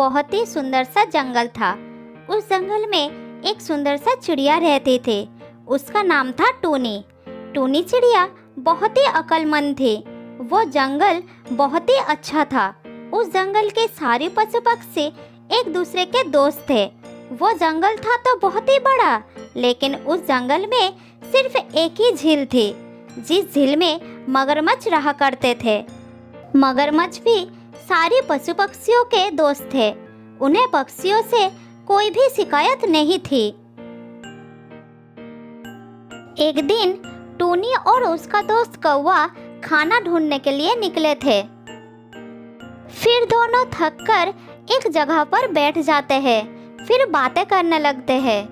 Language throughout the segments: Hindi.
बहुत ही सुंदर सा जंगल था। उस जंगल में एक सुंदर सा चिड़िया रहती थी। उसका नाम था टूनी। टूनी चिड़िया बहुत ही अक्लमंद थी। वो जंगल बहुत ही अच्छा था। उस जंगल के सारे पशु पक्षी एक दूसरे के दोस्त थे। वो जंगल था तो बहुत ही बड़ा, लेकिन उस जंगल में सिर्फ एक ही झील थी, जिस झील में मगरमच्छ रहा करते थे। मगरमच्छ भी सारे पशु पक्षियों के दोस्त थे। उन्हें पक्षियों से कोई भी शिकायत नहीं थी। एक दिन टूनी और उसका दोस्त कौवा खाना ढूंढने के लिए निकले थे। फिर दोनों थककर एक जगह पर बैठ जाते हैं, फिर बातें करने लगते हैं।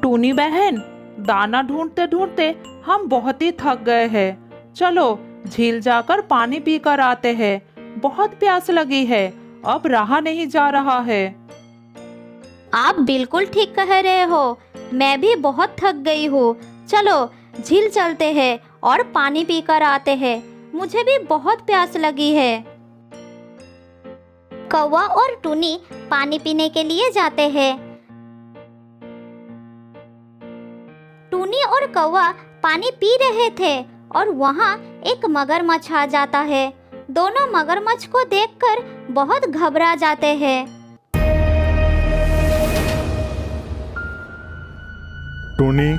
टूनी बहन, दाना ढूंढते ढूंढते हम बहुत ही थक गए हैं। चलो झील जाकर पानी पीकर आते हैं। बहुत प्यास लगी है, अब रहा नहीं जा रहा है। आप बिल्कुल ठीक कह रहे हो। मैं भी बहुत थक गई हूँ। चलो झील चलते हैं और पानी पीकर आते हैं। मुझे भी बहुत प्यास लगी है। कौवा और टूनी पानी पीने के लिए जाते हैं। टूनी और कौवा पानी पी रहे थे और वहाँ एक मगरमच्छ आ जाता है। दोनों मगरमच्छ को देखकर बहुत घबरा जाते हैं। टूनी,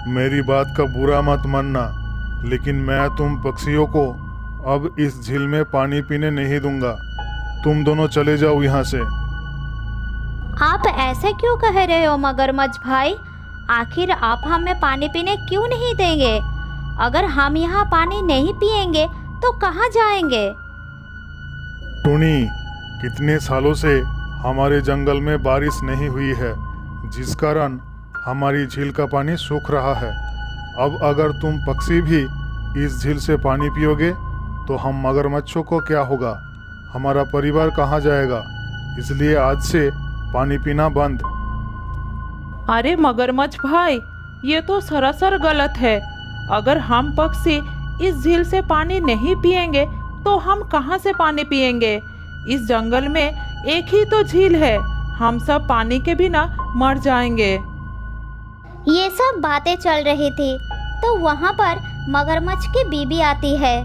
मेरी बात का बुरा मत मानना, लेकिन मैं तुम पक्षियों को अब इस झील में पानी पीने नहीं दूंगा। तुम दोनों चले जाओ यहाँ से। आप ऐसे क्यों कह रहे हो मगरमच्छ भाई? आखिर आप हमें पानी पीने क्यों नहीं देंगे? अगर हम यहाँ पानी नहीं पिएंगे तो कहाँ जाएंगे? टूनी, कितने सालों से हमारे जंगल में बारिश नहीं हुई है, जिस कारण हमारी झील का पानी सूख रहा है। अब अगर तुम पक्षी भी इस झील से पानी पियोगे तो हम मगरमच्छों को क्या होगा? हमारा परिवार कहाँ जाएगा? इसलिए आज से पानी पीना बंद। अरे मगरमच्छ भाई, ये तो सरासर गलत है। अगर हम पक्षी इस झील से पानी नहीं पिएंगे तो हम कहाँ से पानी पिएंगे? इस जंगल में एक ही तो झील है। हम सब पानी के बिना मर जाएंगे। ये सब बातें चल रही थी तो वहाँ पर मगरमच्छ की बीबी आती है।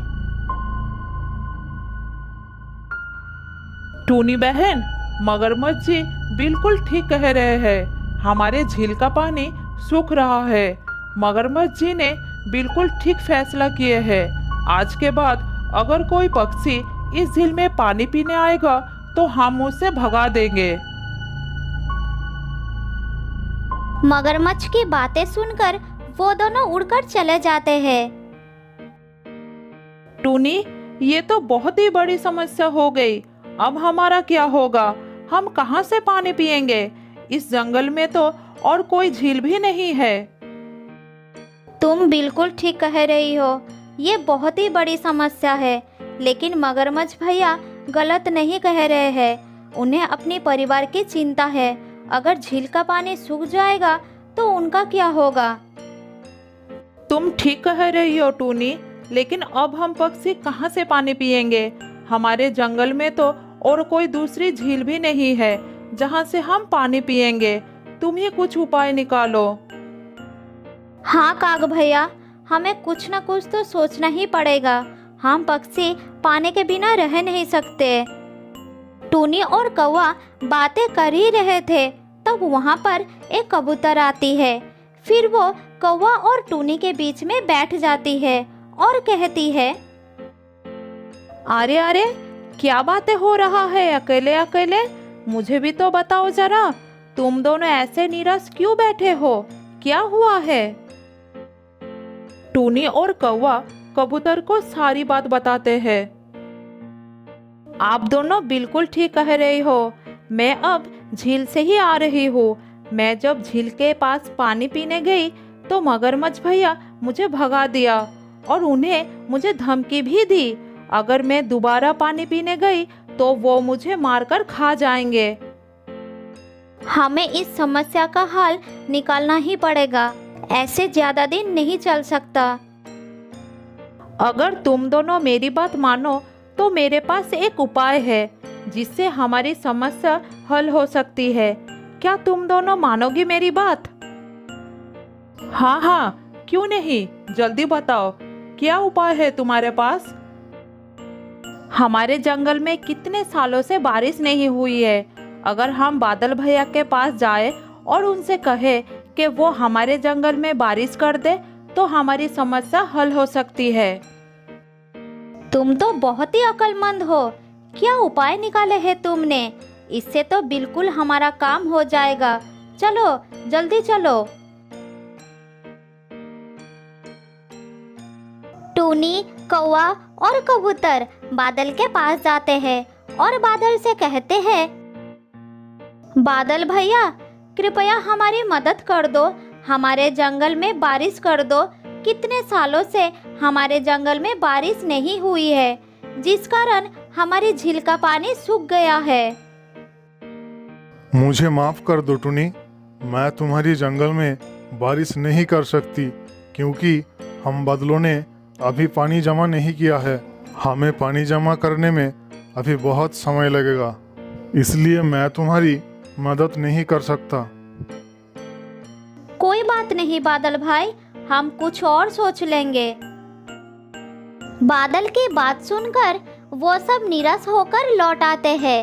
टूनी बहन, मगरमच्छ जी बिल्कुल ठीक कह रहे हैं। हमारे झील का पानी सूख रहा है। मगरमच्छ जी ने बिल्कुल ठीक फैसला किए हैं। आज के बाद अगर कोई पक्षी इस झील में पानी पीने आएगा तो हम उसे भगा देंगे। मगरमच्छ की बातें सुनकर वो दोनों उड़कर चले जाते हैं। टूनी, ये तो बहुत ही बड़ी समस्या हो गई। अब हमारा क्या होगा? हम कहाँ से पानी पिएंगे? इस जंगल में तो और कोई झील भी नहीं है। तुम बिल्कुल ठीक कह रही हो। ये बहुत ही बड़ी समस्या है, लेकिन मगरमच्छ भैया गलत नहीं कह रहे हैं। उन्हें अपने परिवार की चिंता है। अगर झील का पानी सूख जाएगा तो उनका क्या होगा? तुम ठीक कह रही हो टूनी, लेकिन अब हम पक्षी कहाँ से पानी पिएंगे? हमारे जंगल में तो और कोई दूसरी झील भी नहीं है जहाँ से हम पानी पिएंगे। तुम ही कुछ उपाय निकालो। हाँ काग भैया, हमें कुछ न कुछ तो सोचना ही पड़ेगा। हम पक्षी पानी के बिना रह नहीं सकते। टूनी और कौवा बातें कर ही रहे थे, तब वहाँ पर एक कबूतर आती है। फिर वो कौवा और टूनी के बीच में बैठ जाती है और कहती है, अरे अरे, क्या बातें हो रहा है अकेले अकेले? मुझे भी तो बताओ जरा। तुम दोनों ऐसे निराश क्यों बैठे हो? क्या हुआ है? टूनी और कौवा कबूतर को सारी बात बताते हैं। आप दोनों बिल्कुल ठीक कह रही हो। मैं अब झील से ही आ रही हूँ। मैं जब झील के पास पानी पीने गई तो मगरमच्छ भैया मुझे भगा दिया और उन्हें मुझे धमकी भी दी। अगर मैं दोबारा पानी पीने गई तो वो मुझे मारकर खा जाएंगे। हमें इस समस्या का हल निकालना ही पड़ेगा। ऐसे ज्यादा दिन नहीं चल सकता। अगर तुम दोनों मेरी बात मानो तो मेरे पास एक उपाय है। जिससे हमारी समस्या हल हो सकती है। क्या तुम दोनों मानोगी मेरी बात? हाँ हाँ, क्यों नहीं, जल्दी बताओ, क्या उपाय है तुम्हारे पास? हमारे जंगल में कितने सालों से बारिश नहीं हुई है। अगर हम बादल भैया के पास जाए और उनसे कहे कि वो हमारे जंगल में बारिश कर दे तो हमारी समस्या हल हो सकती है। तुम तो बहुत ही अक्लमंद हो। क्या उपाय निकाले हैं तुमने? इससे तो बिल्कुल हमारा काम हो जाएगा। चलो जल्दी चलो। टूनी, कौवा और कबूतर बादल के पास जाते हैं और बादल से कहते हैं, बादल भैया कृपया हमारी मदद कर दो, हमारे जंगल में बारिश कर दो। कितने सालों से हमारे जंगल में बारिश नहीं हुई है, जिस कारण हमारी झील का पानी सूख गया है। मुझे माफ कर दो टुनी, मैं तुम्हारी जंगल में बारिश नहीं कर सकती क्योंकि हम बादलों ने अभी पानी जमा नहीं किया है। हमें पानी जमा करने में अभी बहुत समय लगेगा, इसलिए मैं तुम्हारी मदद नहीं कर सकता। कोई बात नहीं बादल भाई, हम कुछ और सोच लेंगे। बादल की बात सुनकर वो सब निराश होकर लौट आते हैं।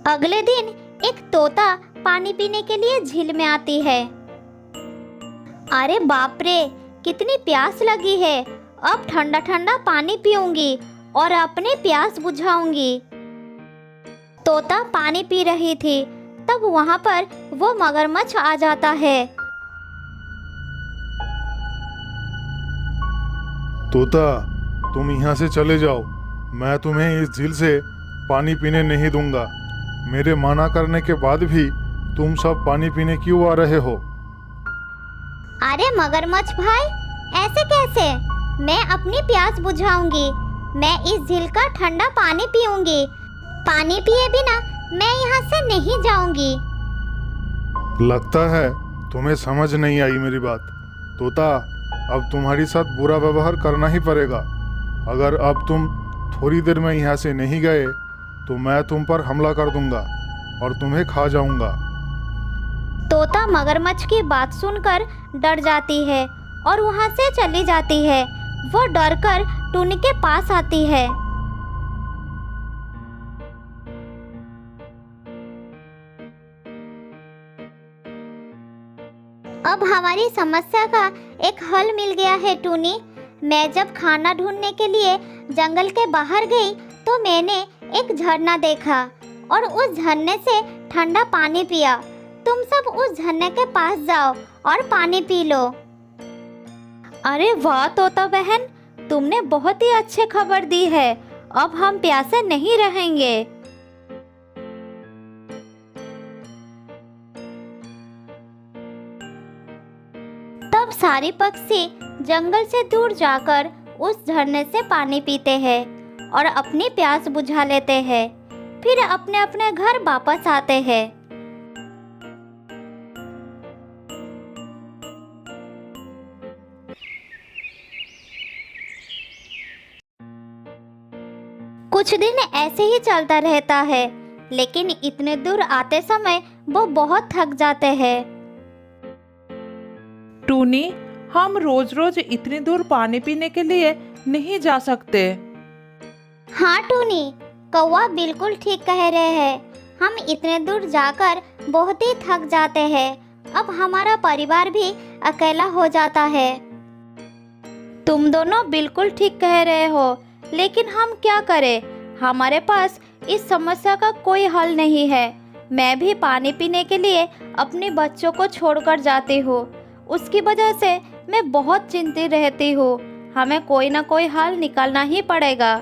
अगले दिन एक तोता पानी पीने के लिए झील में आती है। अरे बाप रे, कितनी प्यास लगी है। अब ठंडा ठंडा पानी पीऊंगी और अपनी प्यास बुझाऊंगी। तोता पानी पी रही थी, तब वहां पर वो मगरमच्छ आ जाता है। तोता, तुम यहाँ से चले जाओ, मैं तुम्हें इस झील से पानी पीने नहीं दूंगा। मेरे मना करने के बाद भी तुम सब पानी पीने क्यों आ रहे हो? अरे मगरमच्छ भाई, ऐसे कैसे? मैं अपनी प्यास बुझाऊंगी। मैं इस झील का ठंडा पानी पीऊंगी। पानी पिए बिना मैं यहाँ से नहीं जाऊंगी। लगता है तुम्हें समझ नहीं आई मेरी बात। तोता, अब तुम्हारी साथ बुरा व्यवहार करना ही पड़ेगा। अगर अब तुम थोड़ी देर में यहाँ से नहीं गए तो मैं तुम पर हमला कर दूंगा और तुम्हें खा जाऊंगा। तोता मगरमच्छ की बात सुनकर डर जाती है और वहाँ से चली जाती है। वो डरकर टूनी के पास आती है। अब हमारी समस्या का एक हल मिल गया है टूनी। मैं जब खाना ढूंढने के लिए जंगल के बाहर गई तो मैंने एक झरना देखा और उस झरने से ठंडा पानी पिया। तुम सब उस झरने के पास जाओ और पानी पी लो। अरे वाह तोता बहन, तुमने बहुत ही अच्छी खबर दी है। अब हम प्यासे नहीं रहेंगे। तब सारे पक्षी जंगल से दूर जाकर उस झरने से पानी पीते हैं और अपनी प्यास बुझा लेते हैं। फिर अपने अपने घर वापस आते हैं। कुछ दिन ऐसे ही चलता रहता है, लेकिन इतने दूर आते समय वो बहुत थक जाते हैं। टूनी, हम रोज रोज इतनी दूर पानी पीने के लिए नहीं जा सकते। हाँ टूनी, कौवा बिल्कुल ठीक कह रहे हैं। हम इतने दूर जाकर बहुत ही थक जाते हैं। अब हमारा परिवार भी अकेला हो जाता है। तुम दोनों बिल्कुल ठीक कह रहे हो, लेकिन हम क्या करें? हमारे पास इस समस्या का कोई हल नहीं है। मैं भी पानी पीने के लिए अपने बच्चों को छोड़कर जाती हूँ। उसकी वजह से मैं बहुत चिंतित रहती हूँ। हमें कोई ना कोई हल निकालना ही पड़ेगा।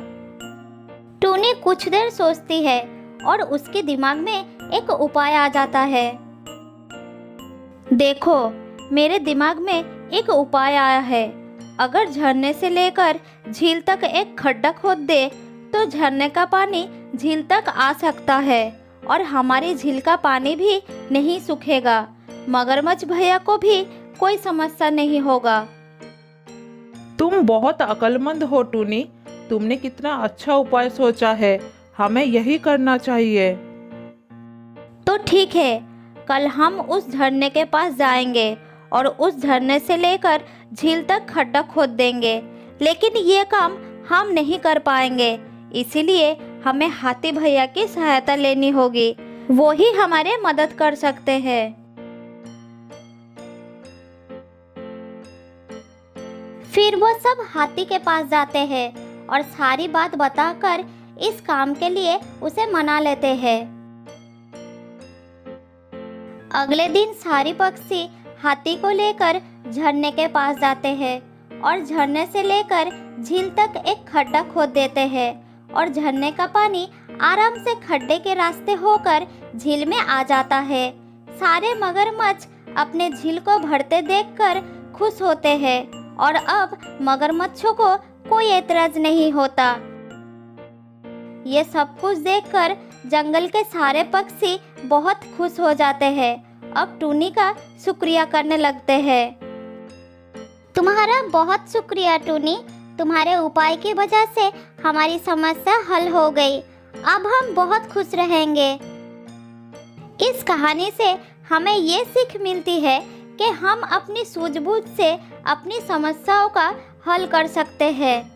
टूनी कुछ देर सोचती है और उसके दिमाग में एक उपाय आ जाता है। देखो, मेरे दिमाग में एक उपाय आया है। अगर झरने से लेकर झील तक एक खड्डा खोद दे तो झरने का पानी झील तक आ सकता है और हमारी झील का पानी भी नहीं सूखेगा। मगरमच्छ भैया को भी कोई समस्या नहीं होगा। तुम बहुत अक्लमंद हो टूनी। तुमने कितना अच्छा उपाय सोचा है, हमें यही करना चाहिए। तो ठीक है, कल हम उस झरने के पास जाएंगे और उस झरने से लेकर झील तक खड्डा खोद देंगे। लेकिन ये काम हम नहीं कर पाएंगे, इसीलिए हमें हाथी भैया की सहायता लेनी होगी। वो ही हमारे मदद कर सकते हैं। फिर वो सब हाथी के पास जाते हैं और सारी बात बताकर इस काम के लिए उसे मना लेते हैं। अगले दिन सारी पक्षी हाथी को लेकर झरने के पास जाते हैं और झरने से लेकर झील तक एक खड्डा खोद देते हैं और झरने का पानी आराम से खड्डे के रास्ते होकर झील में आ जाता है। सारे मगरमच्छ अपने झील को भरते देखकर खुश होते हैं और अब मगरमच्छों को कोई एतराज नहीं होता। ये सब कुछ देखकर जंगल के सारे पक्षी बहुत खुश हो जाते हैं। अब टूनी का शुक्रिया करने लगते हैं। तुम्हारा बहुत शुक्रिया टूनी, तुम्हारे उपाय की वजह से हमारी समस्या हल हो गई। अब हम बहुत खुश रहेंगे। इस कहानी से हमें ये सीख मिलती है कि हम अपनी सूझबूझ से अपनी समस्याओं का हल कर सकते हैं।